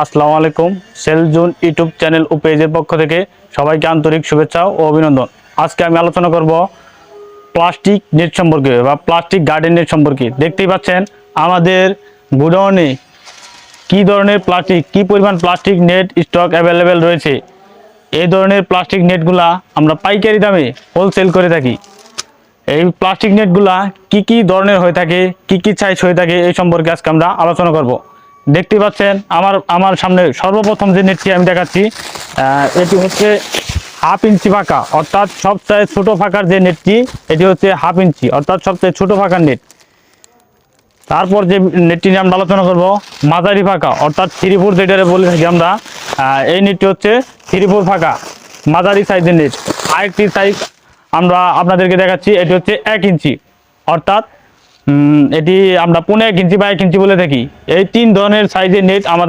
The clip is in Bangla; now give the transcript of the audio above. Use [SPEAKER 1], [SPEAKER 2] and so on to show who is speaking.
[SPEAKER 1] আসসালামু আলাইকুম। সেলজুন ইউটিউব চ্যানেল ও পেজের পক্ষ থেকে সবাইকে আন্তরিক শুভেচ্ছা ও অভিনন্দন। আজকে আমি আলোচনা করব প্লাস্টিক নেট সম্পর্কে বা প্লাস্টিক গার্ডেন নেট সম্পর্কে। দেখতেই পাচ্ছেন আমাদের গোডাউনে কি ধরনের প্লাস্টিক, কি পরিমাণ প্লাস্টিক নেট স্টক অ্যাভেলেবেল রয়েছে। এই ধরনের প্লাস্টিক নেটগুলা আমরা পাইকারি দামে হোলসেল করে থাকি। এই প্লাস্টিক নেটগুলা কি ধরনের হয়ে থাকে, কি সাইজ হয়ে থাকে, এই সম্পর্কে আজকে আমরা আলোচনা করব। দেখতে পাচ্ছেন আমার সামনে সর্বপ্রথম যে নেটটি আমি দেখাচ্ছি, এটি হচ্ছে 1/2 ইঞ্চি ফাঁকা, অর্থাৎ সবচেয়ে ছোট ফাঁকার যে নেটটি, এটি হচ্ছে 1/2 ইঞ্চি, অর্থাৎ সবচেয়ে ছোট ফাঁকার নেট। তারপর যে নেটটি নিয়ে আমরা আলোচনা করব মাঝারি ফাঁকা, অর্থাৎ 3/4 যেটা বলে থাকি আমরা। এই নেটটি হচ্ছে 3/4 ফাঁকা মাঝারি সাইজের নেট। আরেকটি সাইজ আমরা আপনাদেরকে দেখাচ্ছি, এটি হচ্ছে 1 ইঞ্চি, অর্থাৎ এটি আমরা 1.5 ইঞ্চি বা 1 ইঞ্চি বলে থাকি। এই 3 ধরনের সাইজের নেট আমাদের